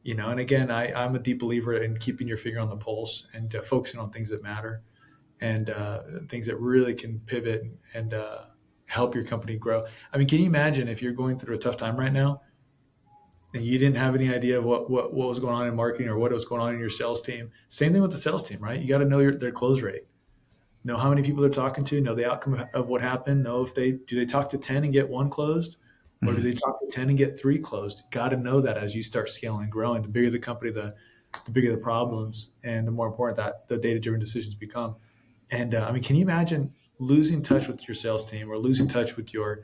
And again, I'm a deep believer in keeping your finger on the pulse and focusing on things that matter and things that really can pivot and help your company grow. I mean, can you imagine if you're going through a tough time right now and you didn't have any idea what was going on in marketing or what was going on in your sales team? Same thing with the sales team, right? You got to know their close rate, know how many people they're talking to, know the outcome of what happened, know if they talk to 10 and get one closed, or do Mm-hmm. they talk to 10 and get three closed? Got to know that as you start scaling and growing. The bigger the company, the bigger the problems, and the more important that the data driven decisions become. And I mean, can you imagine losing touch with your sales team or losing touch with your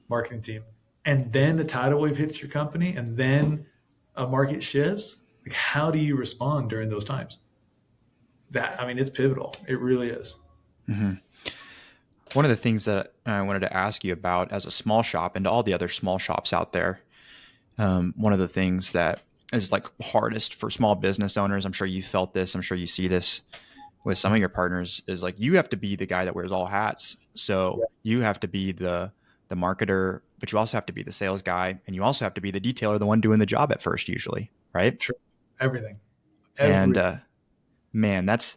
marketing team, and then the tidal wave hits your company, and then a market shifts? Like, how do you respond during those times? That I mean, it's pivotal. It really is. Mm-hmm. One of the things that I wanted to ask you about as a small shop and to all the other small shops out there, one of the things that is like hardest for small business owners, I'm sure you felt this, I'm sure you see this with some of your partners, is like you have to be the guy that wears all hats. So Yeah, you have to be the marketer, but you also have to be the sales guy, and you also have to be the detailer, the one doing the job at first, usually, right? true. Everything. And Every man, that's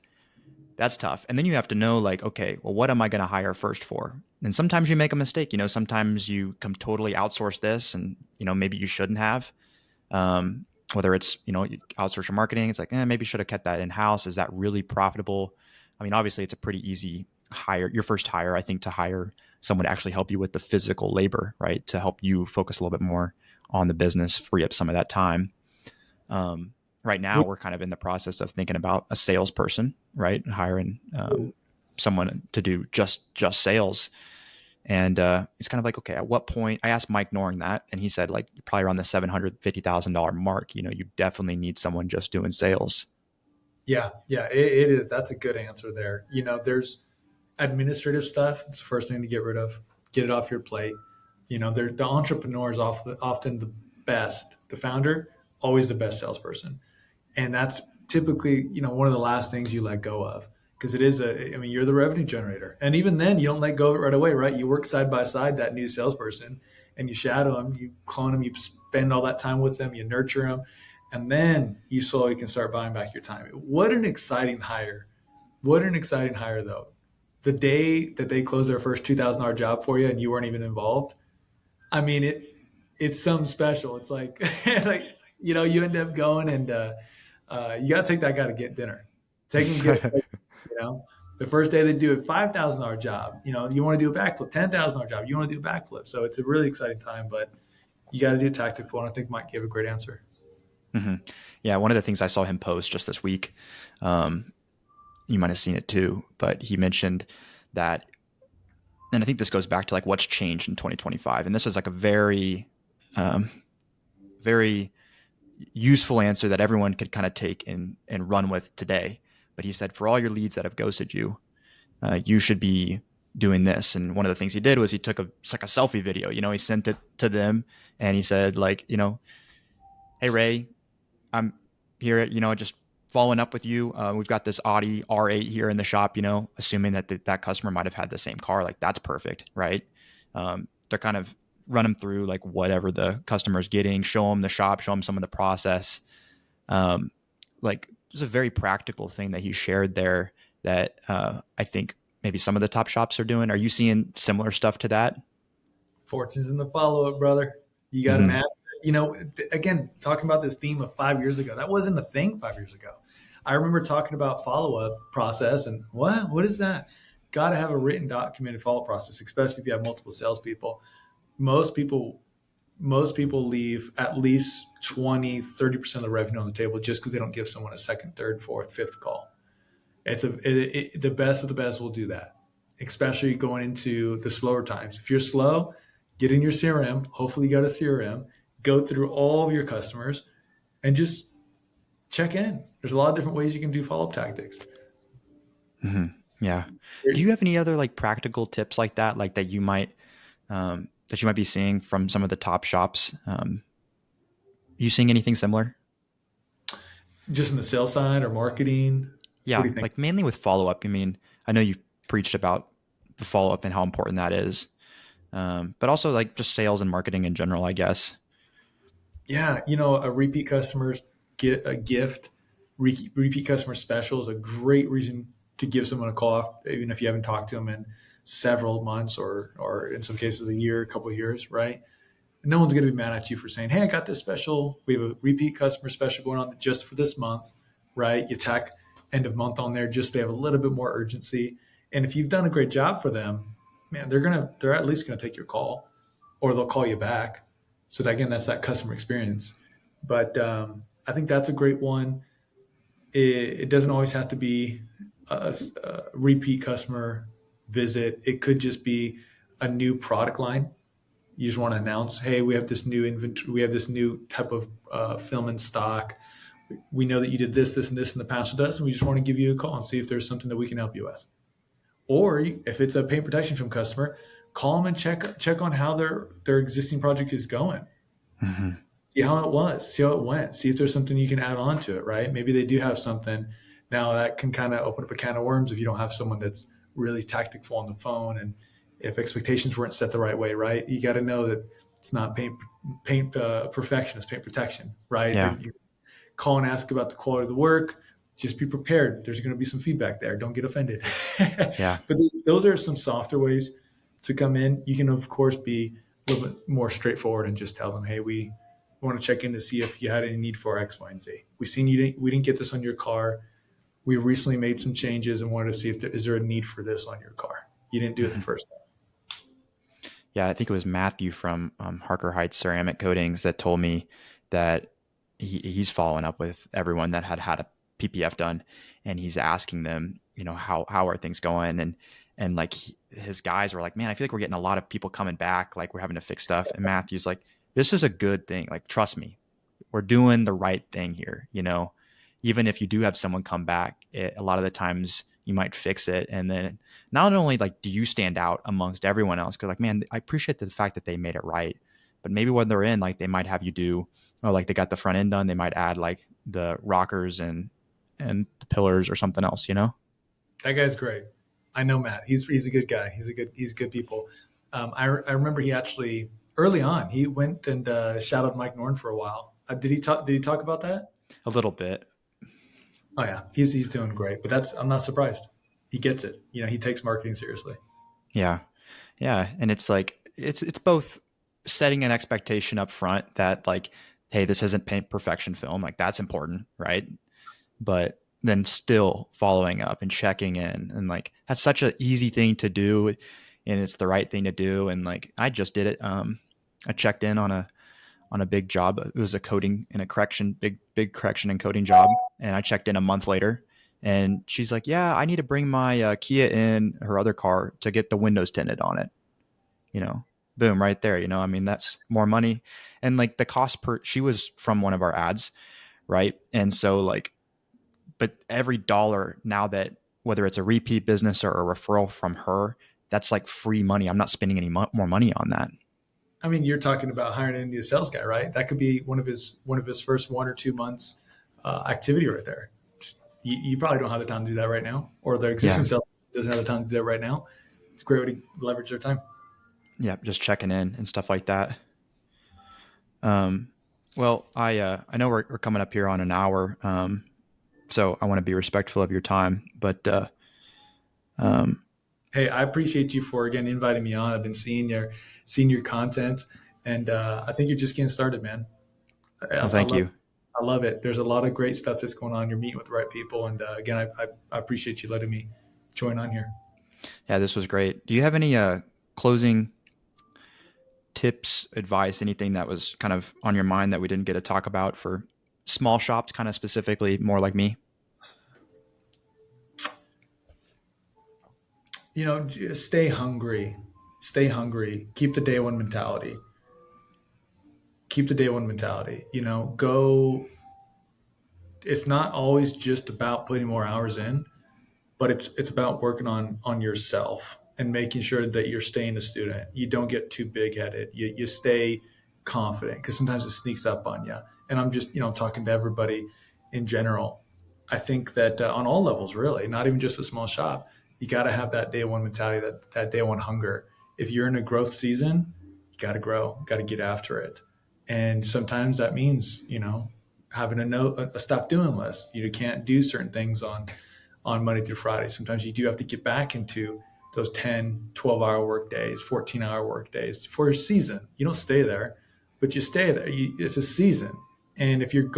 tough. And then you have to know like, okay, well, what am I going to hire first for? And sometimes you make a mistake. Sometimes you come totally outsource this, and maybe you shouldn't have. Whether it's you outsource your marketing, it's like maybe should have kept that in house. Is that really profitable? I mean, obviously, it's a pretty easy hire. Your first hire, I think, to hire someone to actually help you with the physical labor, right? To help you focus a little bit more on the business, free up some of that time. Right now, we're kind of in the process of thinking about a salesperson, right? Hiring someone to do just sales. And it's kind of like, okay, at what point? I asked Mike Noring that, and he said like probably around the $750,000 mark. You definitely need someone just doing sales. yeah, it is. That's a good answer there. There's administrative stuff. It's the first thing to get rid of. Get it off your plate. The entrepreneur is often the best. The founder, always the best salesperson. And that's typically one of the last things you let go of because it is I mean, you're the revenue generator, and even then you don't let go of it right away, right? You work side by side that new salesperson, and you shadow them, you clone them, you spend all that time with them, you nurture them, and then you slowly can start buying back your time. What an exciting hire. What an exciting hire, though. The day that they close their first $2,000 job for you and you weren't even involved, I mean, it's something special. It's like, like you end up going and you got to take that guy to get dinner. Take him to get, you know, the first day they do a $5,000 job. You want to do a backflip, $10,000 job. You want to do a backflip. So it's a really exciting time, but you got to do tactical. And I think Mike gave a great answer. Mm-hmm. Yeah, one of the things I saw him post just this week, um, you might have seen it too, but he mentioned that, and I think this goes back to like what's changed in 2025, and this is like a um, very useful answer that everyone could kind of take and run with today. But he said, for all your leads that have ghosted you, you should be doing this. And one of the things he did was he took it's like a selfie video. He sent it to them, and he said, like, hey Ray, I'm here, just following up with you. We've got this Audi R8 here in the shop, assuming that that customer might have had the same car. Like that's perfect, right? They're kind of run them through like whatever the customer's getting, show them the shop, show them some of the process. Um, like was a very practical thing that he shared there that I think maybe some of the top shops are doing. Are you seeing similar stuff to that? Fortunes in the follow up, brother. You got to Mm-hmm. match. Again, talking about this theme of 5 years ago, that wasn't a thing 5 years ago. I remember talking about follow up process and what is that? Got to have a written documented follow up process, especially if you have multiple salespeople. Most people, most people leave at least 20, 30% of the revenue on the table just because they don't give someone a second, third, fourth, fifth call. The best of the best will do that, especially going into the slower times. If you're slow, get in your CRM. Hopefully, you got a CRM. Go through all of your customers and just check in. There's a lot of different ways you can do follow up tactics. Mm-hmm. Yeah. Do you have any other like practical tips like that, that you might be seeing from some of the top shops? You seeing anything similar? Just in the sales side or marketing. What Yeah, do you think? like mainly with follow up. I mean, I know you preached about the follow up and how important that is, but also like just sales and marketing in general, I guess. Yeah, a repeat customers get a gift. Repeat customer special is a great reason to give someone a call, even if you haven't talked to them in several months or in some cases a year, a couple of years, right? No one's going to be mad at you for saying, "Hey, I got this special. We have a repeat customer special going on just for this month," right? You tack end of month on there just so they have a little bit more urgency. And if you've done a great job for them, man, they're at least gonna take your call, or they'll call you back. So that, again, that's that customer experience. But I think that's a great one. It doesn't always have to be a repeat customer visit. It could just be a new product line. You just want to announce, hey, we have this new inventory, we have this new type of film in stock. We know that you did this, this, and this in the past with us, and we just want to give you a call and see if there's something that we can help you with. Or if it's a paint protection film customer, call them and check on how their existing project is going. Mm-hmm. See how it was, see how it went, see if there's something you can add on to it, right? Maybe they do have something. Now that can kind of open up a can of worms if you don't have someone that's really tactful on the phone, and if expectations weren't set the right way, right? You got to know that it's not paint perfection, it's paint protection, right? Yeah. You call and ask about the quality of the work. Just be prepared. There's going to be some feedback there. Don't get offended. Yeah. But those are some softer ways to come in. You can, of course, be a little bit more straightforward and just tell them, hey, we want to check in to see if you had any need for X, Y, and Z. We didn't get this on your car. We recently made some changes and wanted to see if is there a need for this on your car. You didn't do it the Mm-hmm. first time. Yeah, I think it was Matthew from Harker Heights Ceramic Coatings that told me that he's following up with everyone that had a PPF done, and he's asking them, how are things going, and like his guys were like, man, I feel like we're getting a lot of people coming back, like we're having to fix stuff, and Matthew's like, this is a good thing, like trust me, we're doing the right thing here, even if you do have someone come back, a lot of the times you might fix it. And then not only like do you stand out amongst everyone else, because like, man, I appreciate the fact that they made it right, but maybe when they're in, like they might have you do, or like they got the front end done, they might add like the rockers and the pillars or something else. That guy's great. I know Matt. He's a good guy. He's good people. I remember he actually early on he went and shadowed Mike Norton for a while. Did he talk about that? A little bit. Oh yeah, he's doing great. But I'm not surprised. He gets it. He takes marketing seriously. Yeah. Yeah. And it's like, it's both setting an expectation up front that like, hey, this isn't paint perfection film. Like that's important. Right. But then still following up and checking in, and like that's such an easy thing to do, and it's the right thing to do. And like I just did it. I checked in on a big job. It was a coating and a correction, big correction and coating job, and I checked in a month later, and she's like, yeah, I need to bring my Kia in her other car to get the windows tinted on it. you know Boom, right there. I mean, that's more money. And like the cost per, she was from one of our ads, right? And so like, but every dollar now, that whether it's a repeat business or a referral from her, that's like free money. I'm not spending any more money on that. I mean, you're talking about hiring a new sales guy, right? That could be one of his first 1 or 2 months activity right there. You probably don't have the time to do that right now, or the Yeah. existing sales doesn't have the time to do that right now. It's a great way to leverage their time. Yeah, just checking in and stuff like that. Um, well, I know we're coming up here on an hour. So I want to be respectful of your time, but um, Hey, I appreciate you for again inviting me on. I've been seeing your content, and I think you're just getting started, man. well, I thank love you. I love it. There's a lot of great stuff that's going on. You're meeting with the right people, and again, I appreciate you letting me join on here. Yeah, this was great. Do you have any closing tips, advice, anything that was kind of on your mind that we didn't get to talk about for small shops, kind of specifically more like me? Just stay hungry, stay hungry. Keep the day one mentality. Keep the day one mentality. Go. It's not always just about putting more hours in, but it's about working on yourself and making sure that you're staying a student. You don't get too big headed. You stay confident because sometimes it sneaks up on you. And I'm just talking to everybody in general. I think that on all levels, really, not even just a small shop, you got to have that day one mentality, that day one hunger. If you're in a growth season, you got to grow, got to get after it. And sometimes that means having a stop doing list. You can't do certain things on Monday through Friday. Sometimes you do have to get back into those 10, 12-hour work days, 14-hour work days for a season. You don't stay there, but you stay there. It's a season. And if you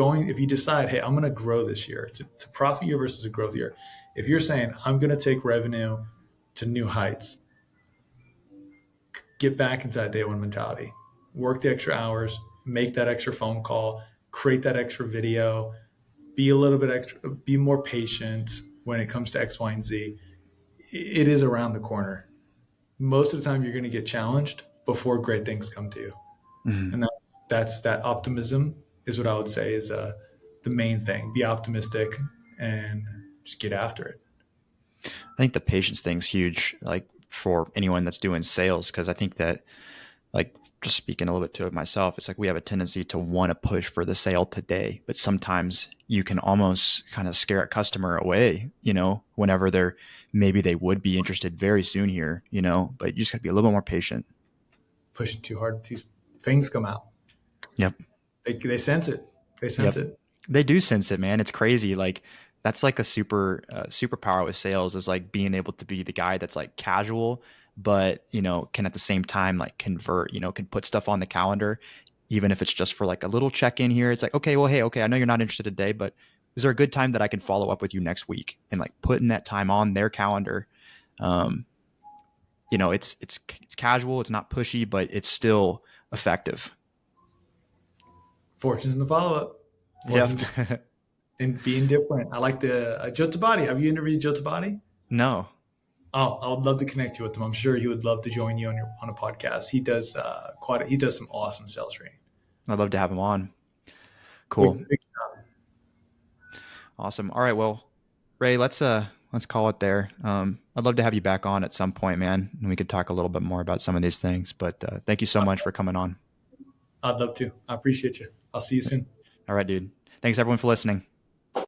decide, hey, I'm going to grow this year, it's a profit year versus a growth year. If you're saying, I'm going to take revenue to new heights, get back into that day one mentality, work the extra hours, make that extra phone call, create that extra video, be a little bit extra, be more patient when it comes to X, Y, and Z. It is around the corner. Most of the time, you're going to get challenged before great things come to you, Mhm. and that's that optimism is what I would say is the main thing. Be optimistic and just get after it. I think the patience thing's huge, like for anyone that's doing sales, because I think that, like, just speaking a little bit to it myself, it's like we have a tendency to want to push for the sale today, but sometimes you can almost kind of scare a customer away, whenever maybe they would be interested very soon here, but you just got to be a little bit more patient. Push it too hard, these things come out. Yep. They sense it. They sense Yep. it. They do sense it, man. It's crazy. Like that's like a superpower with sales is like being able to be the guy that's like casual, but can at the same time like convert. Can put stuff on the calendar, even if it's just for like a little check in here. It's like, okay, well, hey, okay, I know you're not interested today, but is there a good time that I can follow up with you next week? And like putting that time on their calendar. Um, it's casual, it's not pushy, but it's still effective. Fortunes in the follow up. Yep. Fortunes and being different. I like the Joe Tabati. Have you interviewed Joe Tabati? No, Oh, I would love to connect you with him. I'm sure he would love to join you on a podcast. He does he does some awesome sales training. I'd love to have him on. Cool. Big job. Awesome. All right. Well, Ray, let's call it there. I'd love to have you back on at some point, man, and we could talk a little bit more about some of these things. But thank you so much for coming on. I'd love to. I appreciate you. I'll see you soon. All right, dude. Thanks everyone for listening.